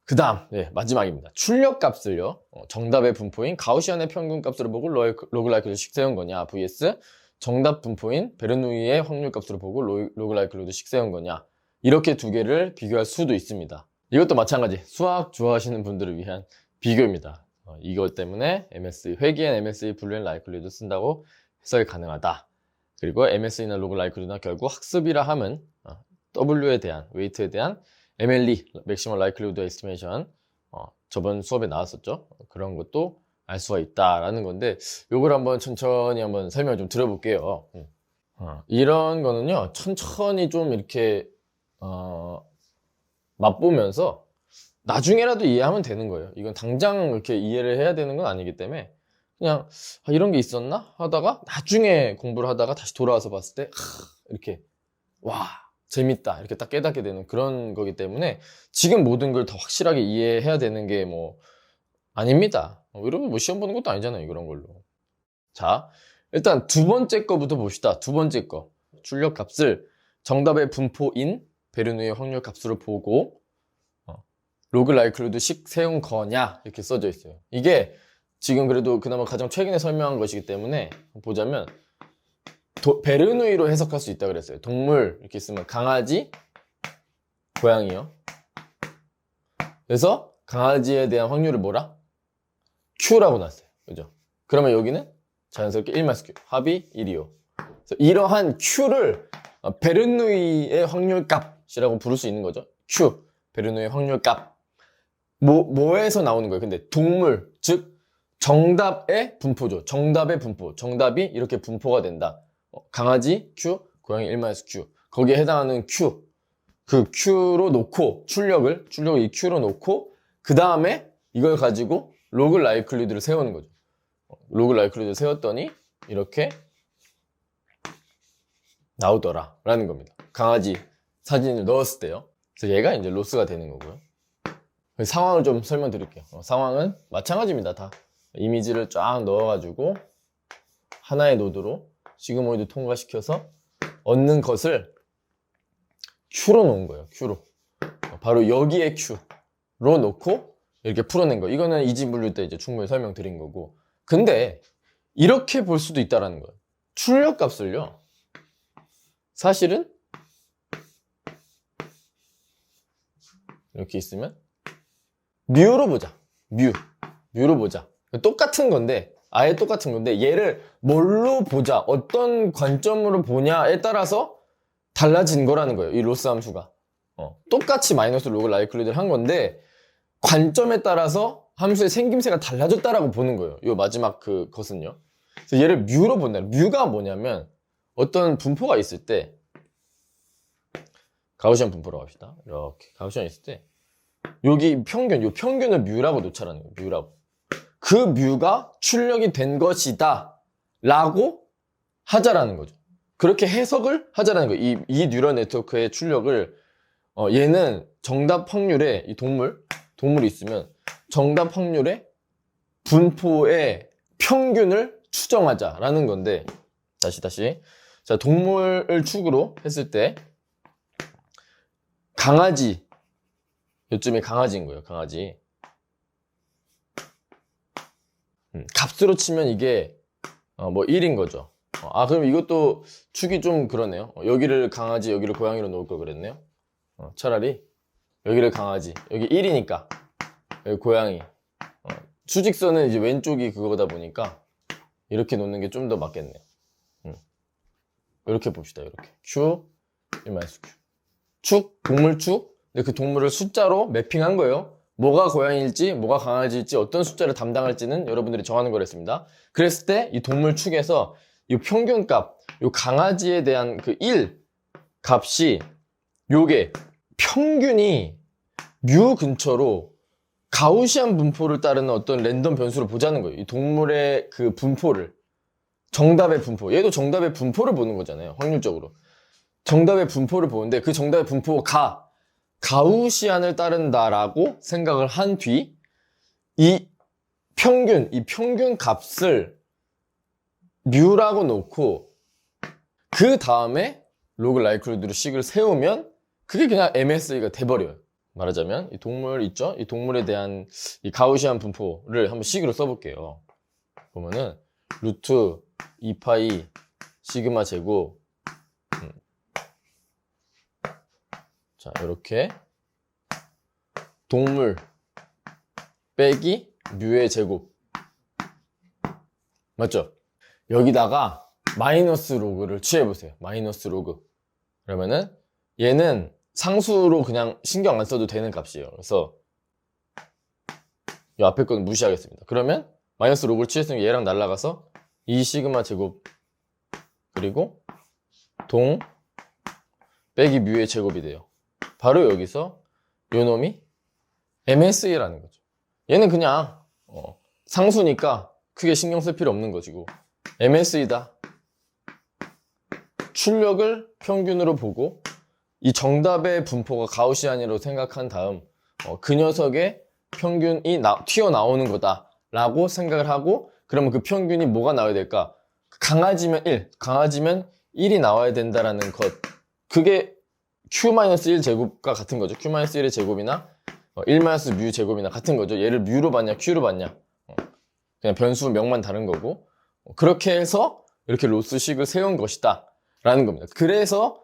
그 다음, 네, 마지막입니다. 출력값을요, 정답의 분포인 가우시안의 평균값으로 보고 로그라이크로드식 세운 거냐, vs 정답 분포인 베르누이의 확률값으로 보고 로그라이크로드식 세운 거냐, 이렇게 두 개를 비교할 수도 있습니다. 이것도 마찬가지, 수학 좋아하시는 분들을 위한 비교입니다. 이것 때문에 MSE, 회귀한 MSE 불리한 라이클리드 쓴다고 해석이 가능하다. 그리고 MSE나 로그라이클리드나 결국 학습이라 함은 W에 대한, 웨이트에 대한 MLE, Maximal Likelihood Estimation, 저번 수업에 나왔었죠. 그런 것도 알 수가 있다라는 건데, 요걸 한번 천천히 한번 설명을 좀 드려볼게요. 이런 거는요, 천천히 좀 이렇게 맛보면서 나중에라도 이해하면 되는 거예요. 이건 당장 이렇게 이해를 해야 되는 건 아니기 때문에 그냥 이런 게 있었나 하다가 나중에 공부를 하다가 다시 돌아와서 봤을 때 이렇게 와 재밌다 이렇게 딱 깨닫게 되는 그런 거기 때문에 지금 모든 걸 더 확실하게 이해해야 되는 게 뭐 아닙니다. 여러분 뭐 시험 보는 것도 아니잖아요, 그런 걸로. 자, 일단 두 번째 거부터 봅시다. 두 번째 거, 출력값을 정답의 분포인 베르누이의 확률 값으로 보고 로그 라이클리후드식 세운 거냐 이렇게 써져 있어요. 이게 지금 그래도 그나마 가장 최근에 설명한 것이기 때문에 보자면 베르누이로 해석할 수 있다 그랬어요. 동물 이렇게 쓰면 강아지, 고양이요. 그래서 강아지에 대한 확률을 뭐라? Q라고 놨어요. 그죠? 그러면 여기는 자연스럽게 1-Q, 합이 1이요. 그래서 이러한 Q를 베르누이의 확률값이라고 부를 수 있는 거죠. Q, 베르누이의 확률값. 뭐에서 나오는 거예요? 근데 동물, 즉 정답의 분포죠. 정답의 분포. 정답이 이렇게 분포가 된다. 강아지 Q, 고양이 1-Q. 거기에 해당하는 Q. 그 Q로 놓고 출력을 이 Q로 놓고 그 다음에 이걸 가지고 로그 라이클리드를 세우는 거죠. 로그 라이클리드를 세웠더니 이렇게 나오더라 라는 겁니다. 강아지 사진을 넣었을 때요. 그래서 얘가 이제 로스가 되는 거고요. 상황을 좀 설명드릴게요. 상황은 마찬가지입니다. 다 이미지를 쫙 넣어가지고 하나의 노드로 시그모이드 통과시켜서 얻는 것을 Q로 놓은 거예요. Q로. 바로 여기에 Q로 놓고 이렇게 풀어낸 거. 이거는 이지 물릴 때 이제 충분히 설명드린 거고. 근데 이렇게 볼 수도 있다라는 거예요. 출력값을요. 사실은 이렇게 있으면 뮤로 보자. 뮤로 보자. 똑같은 건데, 아예 똑같은 건데, 얘를 뭘로 보자, 어떤 관점으로 보냐에 따라서 달라진 거라는 거예요. 이 로스 함수가. 똑같이 마이너스 로그 라이클리드를 한 건데, 관점에 따라서 함수의 생김새가 달라졌다라고 보는 거예요. 이 마지막 그것은요. 그래서 얘를 뮤로 본다. 뮤가 뭐냐면, 어떤 분포가 있을 때, 가우시안 분포로 갑시다. 이렇게. 가우시안 있을 때, 여기 평균, 요 평균을 뮤라고 놓자라는 거예요. 뮤라고. 그 뮤가 출력이 된 것이다 라고 하자라는 거죠. 그렇게 해석을 하자라는 거예요. 이 뉴럴 네트워크의 출력을 얘는 정답 확률에 이 동물이 있으면 정답 확률의 분포의 평균을 추정하자라는 건데 다시 자, 동물을 축으로 했을 때 강아지 요쯤에 강아지인 거예요. 강아지. 값으로 치면 이게 뭐 1인 거죠. 그럼 이것도 축이 좀 그러네요. 여기를 강아지, 여기를 고양이로 놓을 걸 그랬네요. 차라리 여기를 강아지, 여기 1이니까 여기 고양이. 수직선은 이제 왼쪽이 그거다 보니까 이렇게 놓는 게 좀 더 맞겠네요. 이렇게 봅시다. 이렇게 Q, 1-Q. 축, 동물축. 근데 그 동물을 숫자로 매핑한 거예요. 뭐가 고양이일지, 뭐가 강아지일지, 어떤 숫자를 담당할지는 여러분들이 정하는 거랬습니다. 그랬을 때 이 동물축에서 이 평균값, 이 강아지에 대한 그 1 값이 요게 평균이 뮤 근처로 가우시안 분포를 따르는 어떤 랜덤 변수를 보자는 거예요. 이 동물의 그 분포를. 정답의 분포. 얘도 정답의 분포를 보는 거잖아요. 확률적으로. 정답의 분포를 보는데 그 정답의 분포가 가우시안을 따른다라고 생각을 한 뒤 이 평균 값을 뮤라고 놓고 그 다음에 로그 라이클리후드 식을 세우면 그게 그냥 MSE가 돼버려요. 말하자면 이 동물 있죠? 이 동물에 대한 이 가우시안 분포를 한번 식으로 써볼게요. 보면은 루트 2파이 시그마 제곱 자 이렇게 동물 빼기 뮤의 제곱 맞죠? 여기다가 마이너스 로그를 취해보세요. 마이너스 로그 그러면은 얘는 상수로 그냥 신경 안 써도 되는 값이에요. 그래서 이 앞에 거는 무시하겠습니다. 그러면 마이너스 로그를 취했으면 얘랑 날라가서 2 시그마 제곱 그리고 동 빼기 뮤의 제곱이 돼요. 바로 여기서 요 놈이 MSE라는 거죠. 얘는 그냥 상수니까 크게 신경 쓸 필요 없는 거지고 MSE다. 출력을 평균으로 보고 이 정답의 분포가 가우시안이라고 생각한 다음 그 녀석의 평균이 튀어나오는 거다 라고 생각을 하고 그러면 그 평균이 뭐가 나와야 될까? 강아지면 1, 강아지면 1이 나와야 된다라는 것 그게 Q-1 제곱과 같은 거죠. Q-1의 제곱이나 1-뮤 제곱이나 같은 거죠. 얘를 뮤로 봤냐 Q로 봤냐 그냥 변수 명만 다른 거고 그렇게 해서 이렇게 로스식을 세운 것이다 라는 겁니다. 그래서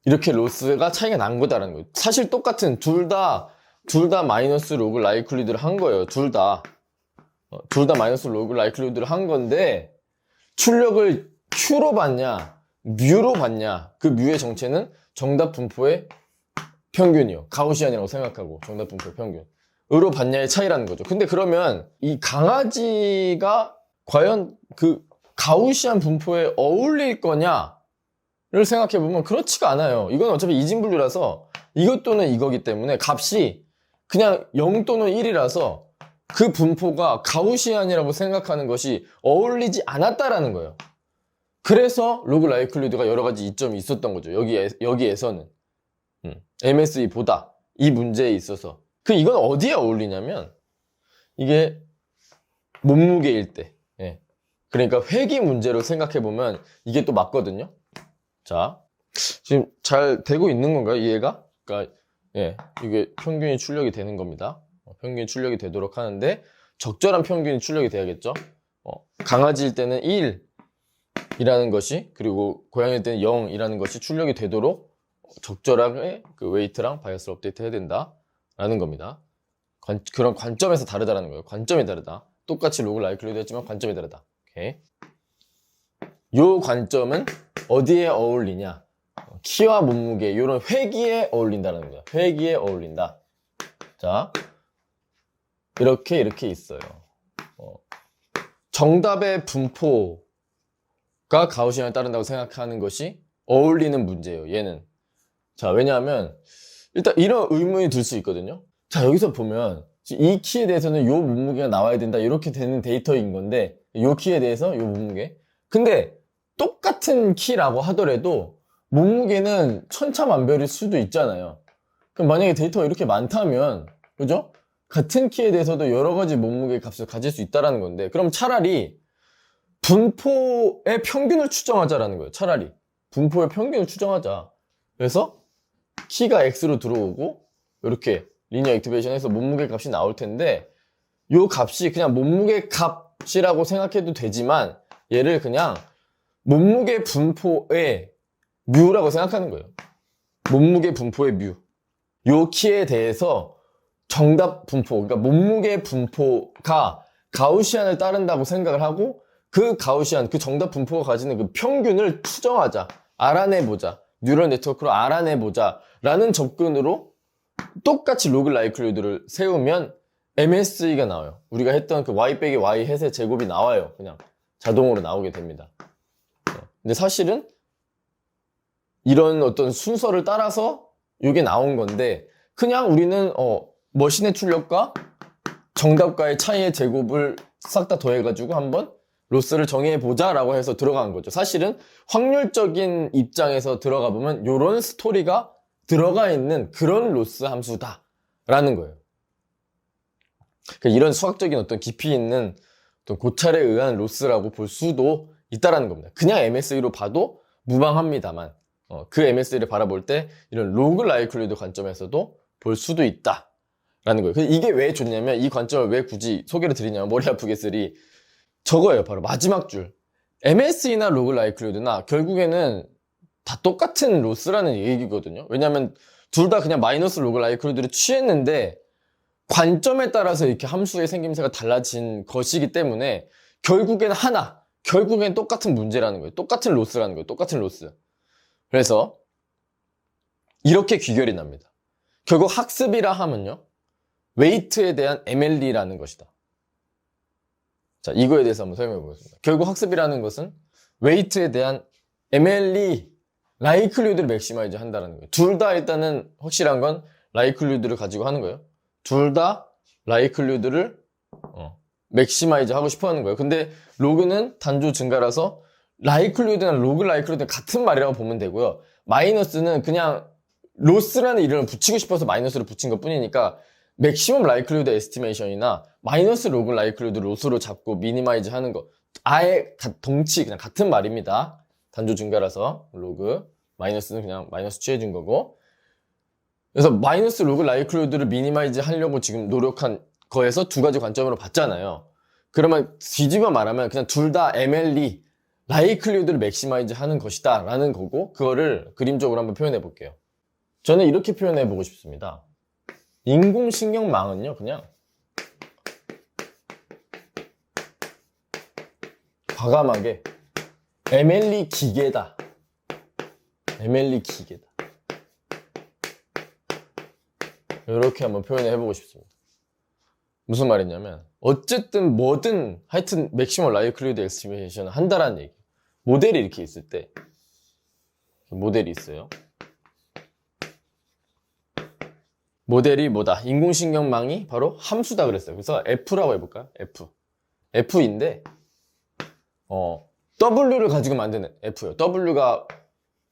이렇게 로스가 차이가 난 거다라는 거예요. 사실 똑같은 둘 다 마이너스 로그 라이클리드를 한 거예요. 둘 다 마이너스 로그 라이클리드를 한 건데 출력을 Q로 봤냐 뮤로 봤냐 그 뮤의 정체는 정답 분포의 평균이요. 가우시안이라고 생각하고 정답 분포의 평균으로 봤냐의 차이라는 거죠. 근데 그러면 이 강아지가 과연 그 가우시안 분포에 어울릴 거냐를 생각해보면 그렇지가 않아요. 이건 어차피 이진분류라서 이것 또는 이거기 때문에 값이 그냥 0 또는 1이라서 그 분포가 가우시안이라고 생각하는 것이 어울리지 않았다라는 거예요. 그래서 로그 라이클리드가 여러 가지 이점이 있었던 거죠. 여기에서는 MSE보다 이 문제에 있어서 이건 어디에 어울리냐면 이게 몸무게일 때 그러니까 회귀 문제로 생각해보면 이게 또 맞거든요. 자 지금 잘 되고 있는 건가요? 이해가? 그러니까 이게 평균이 출력이 되는 겁니다. 평균이 출력이 되도록 하는데 적절한 평균이 출력이 돼야겠죠. 강아지일 때는 1이라는 것이 그리고 고양이일 때는 0이라는 것이 출력이 되도록 적절하게 그 웨이트랑 바이어스를 업데이트 해야 된다라는 겁니다. 그런 관점에서 다르다라는 거예요. 관점이 다르다. 똑같이 로그 라이클리드 했지만 관점이 다르다. 오케이. 요 관점은 어디에 어울리냐? 키와 몸무게 이런 회귀에 어울린다는 거야. 회귀에 어울린다. 자, 이렇게 있어요. 정답의 분포가 가우시안에 따른다고 생각하는 것이 어울리는 문제예요. 얘는. 자, 왜냐하면 일단 이런 의문이 들 수 있거든요. 자, 여기서 보면 이 키에 대해서는 요 몸무게가 나와야 된다 이렇게 되는 데이터인 건데 요 키에 대해서 요 몸무게 근데 똑같은 키라고 하더라도 몸무게는 천차만별일 수도 있잖아요. 그럼 만약에 데이터가 이렇게 많다면 그죠? 같은 키에 대해서도 여러 가지 몸무게 값을 가질 수 있다는 건데 그럼 차라리 분포의 평균을 추정하자라는 거예요. 차라리 분포의 평균을 추정하자. 그래서 키가 X로 들어오고 이렇게 리니어 액티베이션에서 몸무게 값이 나올 텐데 요 값이 그냥 몸무게 값이라고 생각해도 되지만 얘를 그냥 몸무게 분포의 뮤라고 생각하는 거예요. 몸무게 분포의 뮤. 요 키에 대해서 정답 분포, 그러니까 몸무게 분포가 가우시안을 따른다고 생각을 하고 그 가우시안, 그 정답 분포가 가지는 그 평균을 추정하자. 알아내보자. 뉴럴 네트워크로 알아내보자. 라는 접근으로 똑같이 로그 라이클리드를 세우면 MSE가 나와요. 우리가 했던 그 y 빼기 y 햇의 제곱이 나와요. 그냥 자동으로 나오게 됩니다. 근데 사실은 이런 어떤 순서를 따라서 이게 나온 건데 그냥 우리는 머신의 출력과 정답과의 차이의 제곱을 싹 다 더해가지고 한번 로스를 정해보자 라고 해서 들어간 거죠. 사실은 확률적인 입장에서 들어가 보면 이런 스토리가 들어가 있는 그런 로스 함수다 라는 거예요. 그러니까 이런 수학적인 어떤 깊이 있는 어떤 고찰에 의한 로스라고 볼 수도 있다라는 겁니다. 그냥 MSE로 봐도 무방합니다만 그 MSE를 바라볼 때 이런 로그 라이클리드 관점에서도 볼 수도 있다 라는 거예요. 이게 왜 좋냐면, 이 관점을 왜 굳이 소개를 드리냐면, 머리 아프겠으리 저거예요. 바로 마지막 줄. MSE나 로그 라이클리후드나 결국에는 다 똑같은 로스라는 얘기거든요. 왜냐면 둘 다 그냥 마이너스 로그 라이클리후드를 취했는데 관점에 따라서 이렇게 함수의 생김새가 달라진 것이기 때문에 결국엔 똑같은 문제라는 거예요. 똑같은 로스라는 거예요. 똑같은 로스. 그래서 이렇게 귀결이 납니다. 결국 학습이라 하면요, 웨이트에 대한 MLE라는 것이다. 자, 이거에 대해서 한번 설명해 보겠습니다. 결국 학습이라는 것은 웨이트에 대한 MLE, 라이클리후드를 맥시마이즈 한다는 거예요. 둘 다 일단은 확실한 건 라이클리후드를 가지고 하는 거예요. 둘 다 라이클리후드를 맥시마이즈 하고 싶어 하는 거예요. 근데 로그는 단조 증가라서 라이클리후드나 로그 라이클리후드는 같은 말이라고 보면 되고요. 마이너스는 그냥 로스라는 이름을 붙이고 싶어서 마이너스를 붙인 것 뿐이니까 맥시멈 라이클리후드 에스티메이션이나 마이너스 로그 라이클리후드 로스로 잡고 미니마이즈 하는 거 아예 동치 그냥 같은 말입니다. 단조 증가라서 로그, 마이너스는 그냥 마이너스 취해준 거고. 그래서 마이너스 로그 라이클리후드를 미니마이즈 하려고 지금 노력한 거에서 두 가지 관점으로 봤잖아요. 그러면 뒤집어 말하면 그냥 둘 다 MLE, 라이클리후드를 맥시마이즈 하는 것이다 라는 거고, 그거를 그림적으로 한번 표현해 볼게요. 저는 이렇게 표현해 보고 싶습니다. 인공신경망은요, 그냥 과감하게 MLE 기계다. MLE 기계다. 이렇게 한번 표현을 해보고 싶습니다. 무슨 말이냐면, 어쨌든 뭐든 하여튼 맥시멀 라이클리후드 에스티메이션을 한다라는 얘기. 모델이 이렇게 있을 때, 모델이 있어요. 모델이 뭐다? 인공신경망이 바로 함수다 그랬어요. 그래서 F라고 해볼까요? F인데, W를 가지고 만드는 F요. W가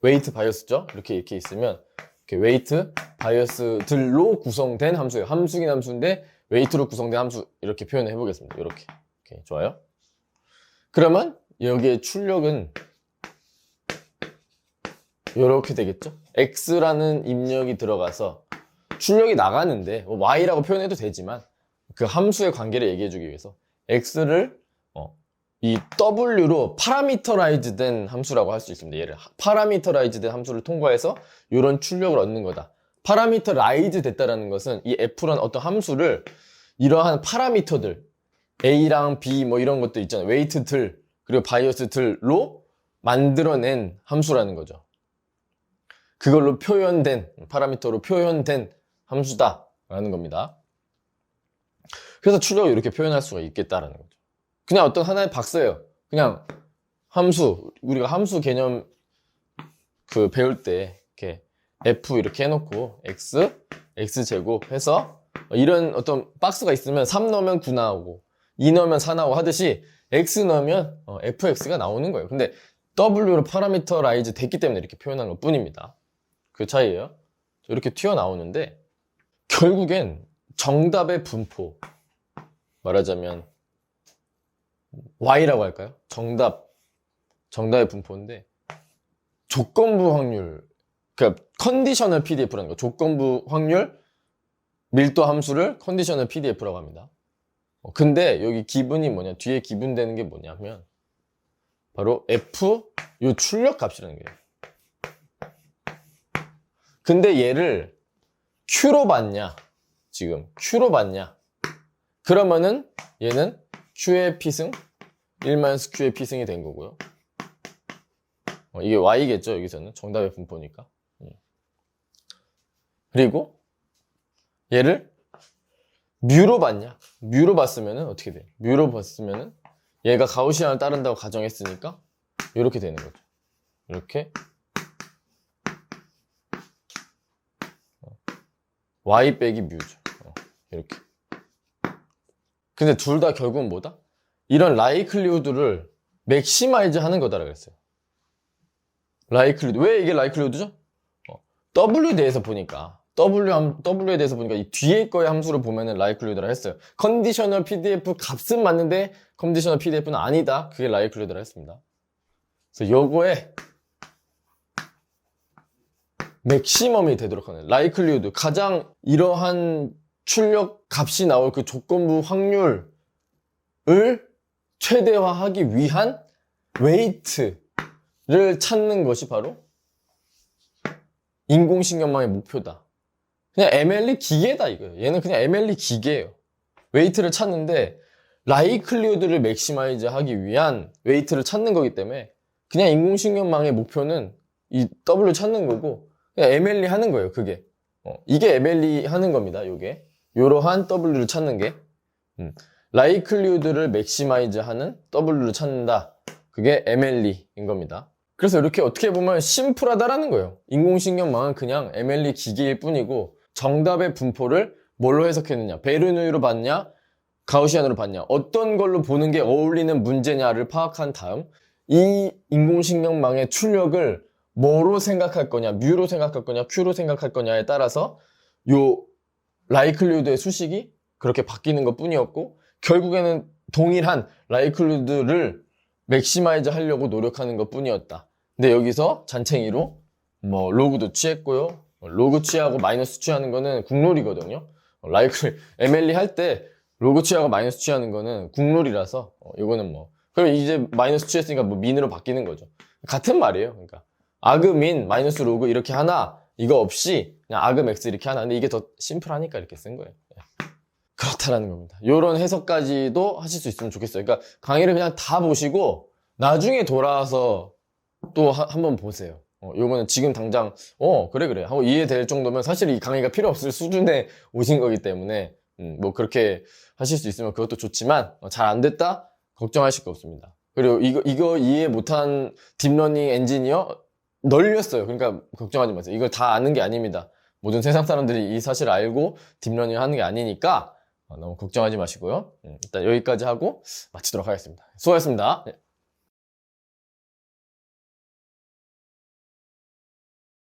웨이트 바이어스죠? 이렇게 있으면, 이렇게 웨이트 바이어스들로 구성된 함수예요. 함수긴 함수인데, 웨이트로 구성된 함수, 이렇게 표현을 해보겠습니다. 이렇게. 오케이, 좋아요. 그러면, 여기에 출력은, 이렇게 되겠죠? X라는 입력이 들어가서, 출력이 나가는데, Y라고 표현해도 되지만, 그 함수의 관계를 얘기해주기 위해서, X를, 이 W로 파라미터라이즈 된 함수라고 할 수 있습니다. 얘를 파라미터라이즈 된 함수를 통과해서 이런 출력을 얻는 거다. 파라미터라이즈 됐다라는 것은 이 F라는 어떤 함수를 이러한 파라미터들, A랑 B 뭐 이런 것들 있잖아요. 웨이트들, 그리고 바이어스들로 만들어낸 함수라는 거죠. 그걸로 표현된, 파라미터로 표현된 함수다라는 겁니다. 그래서 출력을 이렇게 표현할 수가 있겠다라는 거죠. 그냥 어떤 하나의 박스예요. 그냥 함수, 우리가 함수 개념 배울 때 이렇게 F 이렇게 해놓고 X제곱 해서 이런 어떤 박스가 있으면 3 넣으면 9 나오고 2 넣으면 4 나오고 하듯이 X 넣으면 FX가 나오는 거예요. 근데 W로 파라미터라이즈 됐기 때문에 이렇게 표현한 것 뿐입니다. 그 차이예요. 이렇게 튀어나오는데 결국엔 정답의 분포, 말하자면 Y라고 할까요? 정답의 분포인데 조건부 확률, 그러니까 컨디셔널 PDF라는 거. 조건부 확률 밀도 함수를 컨디셔널 PDF라고 합니다. 근데 여기 기분이 뭐냐, 뒤에 기분되는 게 뭐냐면 바로 F 요 출력 값이라는 거예요. 근데 얘를 Q로 받냐, 지금 Q로 받냐, 그러면은 얘는 Q의 P승 1-Q의 P승이 된 거고요. 이게 Y겠죠, 여기서는 정답의 분포니까. 그리고 얘를 뮤로 봤냐, 뮤로 봤으면은 어떻게 돼? 뮤로 봤으면은 얘가 가우시안을 따른다고 가정했으니까 이렇게 되는 거죠. 이렇게 Y 빼기 뮤죠. 이렇게. 근데 둘 다 결국은 뭐다? 이런 라이클리후드를 맥시마이즈 하는 거다라고 그랬어요. 라이클리후드. 왜 이게 라이클리후드죠? W에 대해서 보니까, W에 대해서 보니까 이 뒤에 거의 함수를 보면은 라이클리후드라 했어요. 컨디셔널 PDF 값은 맞는데 컨디셔널 PDF는 아니다. 그게 라이클리후드라 했습니다. 그래서 요거에 맥시멈이 되도록 하는 likelihood, 가장 이러한 출력 값이 나올 그 조건부 확률을 최대화하기 위한 웨이트를 찾는 것이 바로 인공신경망의 목표다. 그냥 MLE 기계다 이거예요. 얘는 그냥 MLE 기계예요. 웨이트를 찾는데 likelihood를 맥시마이즈 하기 위한 웨이트를 찾는 거기 때문에 그냥 인공신경망의 목표는 이 W 찾는 거고 그냥 MLE 하는 거예요. 그게 이게 MLE 하는 겁니다. 요게 요러한 W를 찾는 게 likelihood를 맥시마이즈 하는 W를 찾는다. 그게 MLE인 겁니다. 그래서 이렇게 어떻게 보면 심플하다라는 거예요. 인공신경망은 그냥 MLE 기계일 뿐이고 정답의 분포를 뭘로 해석했느냐, 베르누이로 봤냐, 가우시안으로 봤냐, 어떤 걸로 보는 게 어울리는 문제냐를 파악한 다음 이 인공신경망의 출력을 뭐로 생각할 거냐, 뮤로 생각할 거냐, 큐로 생각할 거냐에 따라서 요 likelihood의 수식이 그렇게 바뀌는 것 뿐이었고 결국에는 동일한 likelihood를 맥시마이즈 하려고 노력하는 것 뿐이었다. 근데 여기서 잔챙이로 뭐 로그도 취했고요. 로그 취하고 마이너스 취하는 거는 국룰이거든요. MLE 할 때 로그 취하고 마이너스 취하는 거는 국룰이라서 이거는 뭐 그럼 이제 마이너스 취했으니까 뭐 민으로 바뀌는 거죠. 같은 말이에요. 그러니까 아그 민 마이너스 로그 이렇게 하나 이거 없이 그냥 아그 맥스 이렇게 하나. 근데 이게 더 심플하니까 이렇게 쓴 거예요. 그렇다라는 겁니다. 이런 해석까지도 하실 수 있으면 좋겠어요. 그러니까 강의를 그냥 다 보시고 나중에 돌아와서 또 한번 보세요. 요거는 지금 당장 그래 하고 이해될 정도면 사실 이 강의가 필요 없을 수준에 오신 거기 때문에 뭐 그렇게 하실 수 있으면 그것도 좋지만 잘 안 됐다 걱정하실 거 없습니다. 그리고 이거 이해 못한 딥러닝 엔지니어 널렸어요. 그러니까 걱정하지 마세요. 이걸 다 아는 게 아닙니다. 모든 세상 사람들이 이 사실을 알고 딥러닝 하는 게 아니니까 너무 걱정하지 마시고요. 일단 여기까지 하고 마치도록 하겠습니다. 수고하셨습니다.